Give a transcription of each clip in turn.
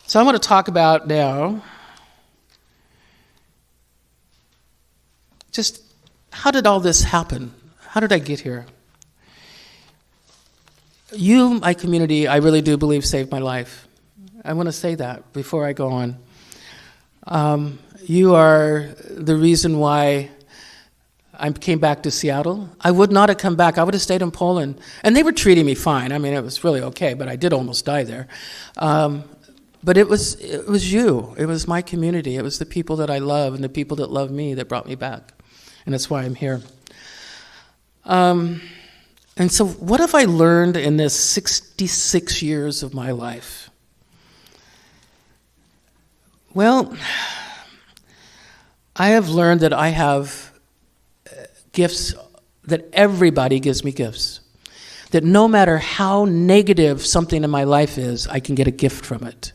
So I want to talk about now just how did all this happen? How did I get here? You, my community, I really do believe saved my life. I want to say that before I go on. You are the reason why I came back to Seattle. I would not have come back. I would have stayed in Poland. And they were treating me fine. I mean, it was really okay, but I did almost die there. But it was you. It was my community. It was the people that I love and the people that love me that brought me back. And that's why I'm here. And so what have I learned in this 66 years of my life? Well, I have learned that I have gifts, that everybody gives me gifts. That no matter how negative something in my life is, I can get a gift from it.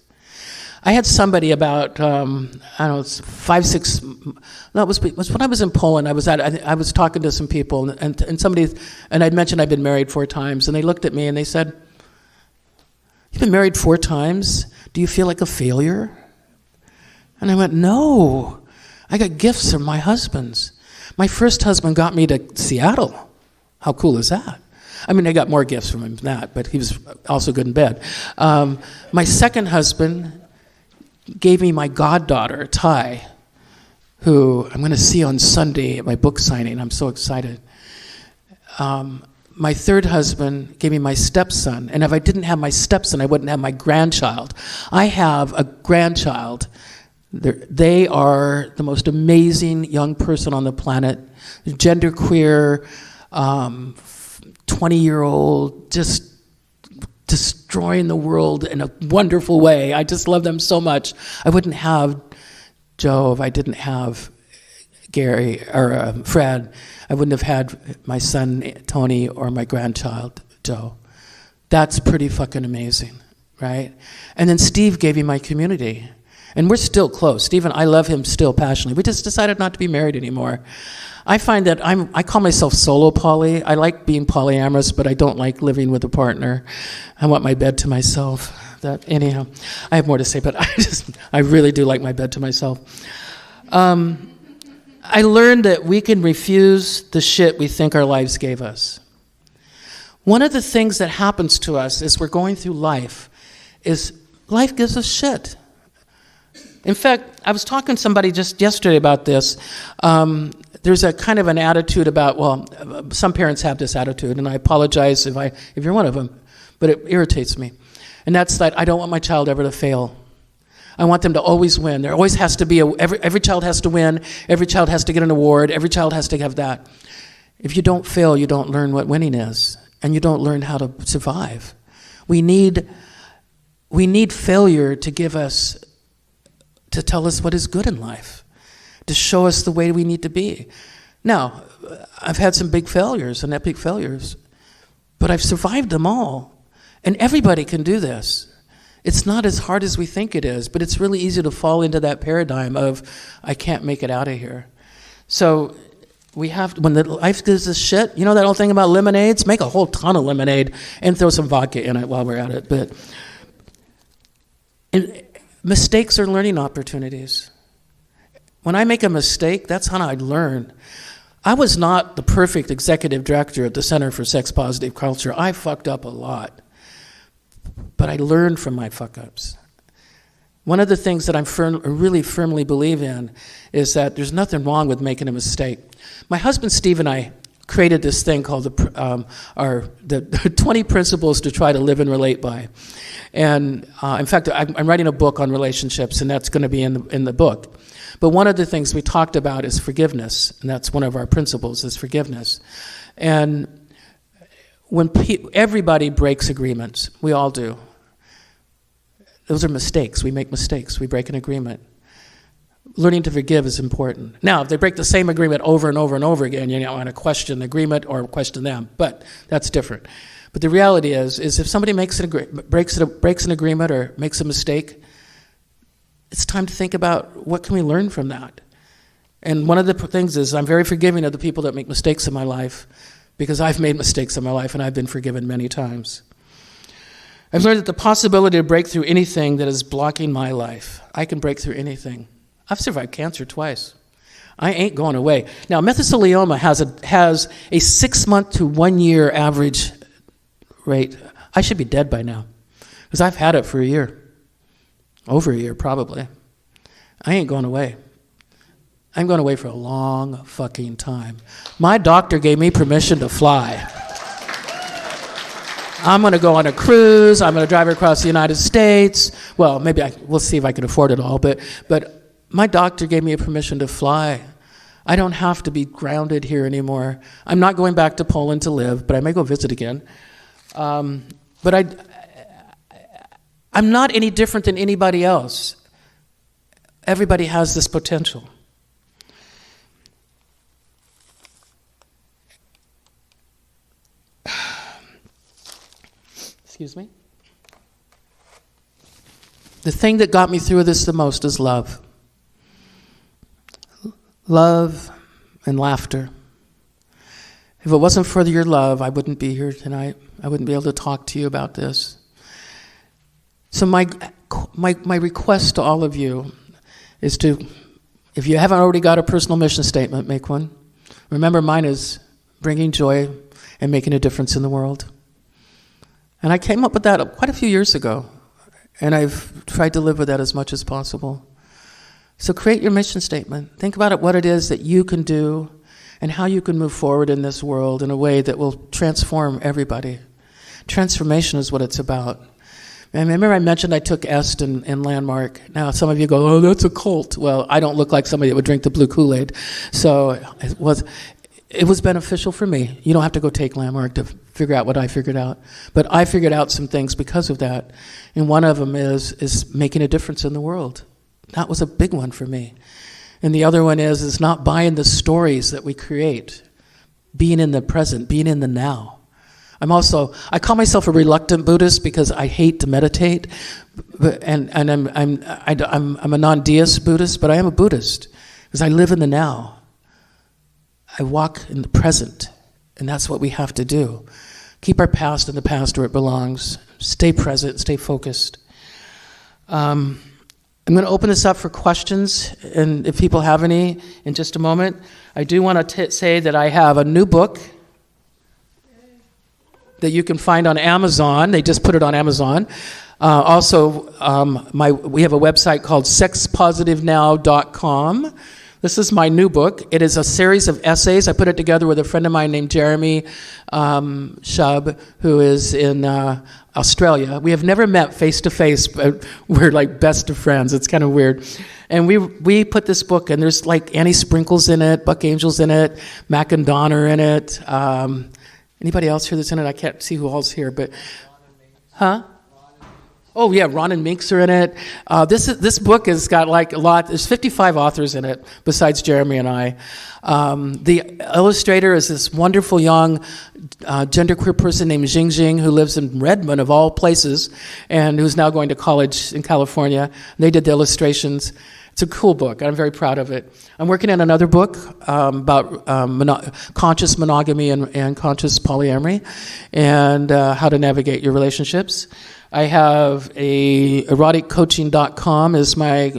I had somebody about, I don't know, 5, 6, no, it was when I was in Poland. I was talking to some people, and somebody, and I'd mentioned I'd been married 4 times, and they looked at me and they said, "You've been married 4 times? Do you feel like a failure?" And I went, "No, I got gifts from my husbands. My first husband got me to Seattle. How cool is that? I mean, I got more gifts from him than that, but he was also good in bed. My second husband gave me my goddaughter, Ty, who I'm going to see on Sunday at my book signing. I'm so excited. My third husband gave me my stepson, and if I didn't have my stepson, I wouldn't have my grandchild. I have a grandchild. They are the most amazing young person on the planet, genderqueer, 20-year-old, just destroying the world in a wonderful way. I just love them so much. I wouldn't have Joe if I didn't have Gary or Fred. I wouldn't have had my son Tony or my grandchild Joe. That's pretty fucking amazing, right? And then Steve gave me my community. And we're still close. Stephen, I love him still passionately. We just decided not to be married anymore. I find that I call myself solo poly. I like being polyamorous, but I don't like living with a partner. I want my bed to myself. Anyhow, I have more to say, but I really do like my bed to myself. I learned that we can refuse the shit we think our lives gave us. One of the things that happens to us as we're going through life is life gives us shit. In fact, I was talking to somebody just yesterday about this. There's a kind of an attitude about, well, some parents have this attitude, and I apologize if you're one of them, but it irritates me. And that's that I don't want my child ever to fail. I want them to always win. There always has to be every child has to win. Every child has to get an award. Every child has to have that. If you don't fail, you don't learn what winning is, and you don't learn how to survive. We need failure to give us, to tell us what is good in life, to show us the way we need to be. Now, I've had some big failures and epic failures, but I've survived them all. And everybody can do this. It's not as hard as we think it is, but it's really easy to fall into that paradigm of, I can't make it out of here. So we have, when the life gives us shit, you know that old thing about lemonades? Make a whole ton of lemonade and throw some vodka in it while we're at it. But mistakes are learning opportunities. When I make a mistake, that's how I learn. I was not the perfect executive director at the Center for Sex Positive Culture. I fucked up a lot. But I learned from my fuck-ups. One of the things that I really firmly believe in is that there's nothing wrong with making a mistake. My husband Steve and I created this thing called the 20 principles to try to live and relate by. And in fact, I'm writing a book on relationships, and that's going to be in the book. But one of the things we talked about is forgiveness, and that's one of our principles is forgiveness. And when everybody breaks agreements, we all do. Those are mistakes. We make mistakes. We break an agreement. Learning to forgive is important. Now, if they break the same agreement over and over and over again, you don't want to question the agreement or question them, but that's different. But the reality is if somebody breaks an agreement or makes a mistake, it's time to think about what can we learn from that. And one of the things is I'm very forgiving of the people that make mistakes in my life, because I've made mistakes in my life and I've been forgiven many times. I've learned that the possibility to break through anything that is blocking my life. I can break through anything. I've survived cancer twice. I ain't going away. Now, mesothelioma has a 6-month to 1 year average rate. I should be dead by now because I've had it for a year. Over a year, probably. I ain't going away. I'm going away for a long fucking time. My doctor gave me permission to fly. I'm going to go on a cruise. I'm going to drive across the United States. Well, maybe we'll see if I can afford it all. But my doctor gave me a permission to fly. I don't have to be grounded here anymore. I'm not going back to Poland to live, but I may go visit again. But I'm not any different than anybody else. Everybody has this potential. Excuse me. The thing that got me through this the most is love. Love and laughter. If it wasn't for your love, I wouldn't be here tonight. I wouldn't be able to talk to you about this. So my request to all of you is to, if you haven't already got a personal mission statement, make one. Remember, mine is bringing joy and making a difference in the world. And I came up with that quite a few years ago, and I've tried to live with that as much as possible. So create your mission statement. Think about what it is that you can do and how you can move forward in this world in a way that will transform everybody. Transformation is what it's about. And remember I mentioned I took Est in Landmark. Now some of you go, oh, that's a cult. Well, I don't look like somebody that would drink the blue Kool-Aid. So it was beneficial for me. You don't have to go take Landmark to figure out what I figured out. But I figured out some things because of that. And one of them is making a difference in the world. That was a big one for me. And the other one is not buying the stories that we create. Being in the present, being in the now. I call myself a reluctant Buddhist because I hate to meditate, and I'm a non-deist Buddhist, but I am a Buddhist because I live in the now. I walk in the present, and that's what we have to do. Keep our past in the past where it belongs. Stay present, stay focused. I'm going to open this up for questions, and if people have any in just a moment. I do want to say that I have a new book that you can find on Amazon. They just put it on Amazon. Also, we have a website called sexpositivenow.com. This is my new book. It is a series of essays. I put it together with a friend of mine named Jeremy Shub, who is in Australia. We have never met face to face, but we're like best of friends. It's kind of weird. And we put this book, and there's like Annie Sprinkles in it, Buck Angel's in it, Mac and Donner in it. Anybody else here that's in it? I can't see who all's here, but Oh yeah, Ron and Minks are in it. This book has got like a lot. There's 55 authors in it besides Jeremy and I. The illustrator is this wonderful young genderqueer person named Jing Jing who lives in Redmond of all places, and who's now going to college in California. They did the illustrations. It's a cool book. I'm very proud of it. I'm working on another book about conscious monogamy and conscious polyamory, and how to navigate your relationships. I have eroticcoaching.com is my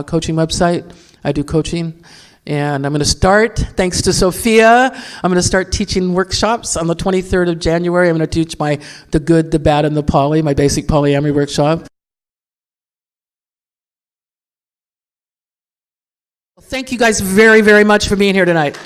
coaching website. I do coaching. And I'm going to start, thanks to Sophia, I'm going to start teaching workshops on the 23rd of January. I'm going to teach the good, the bad, and the poly, my basic polyamory workshop. Thank you guys very, very much for being here tonight.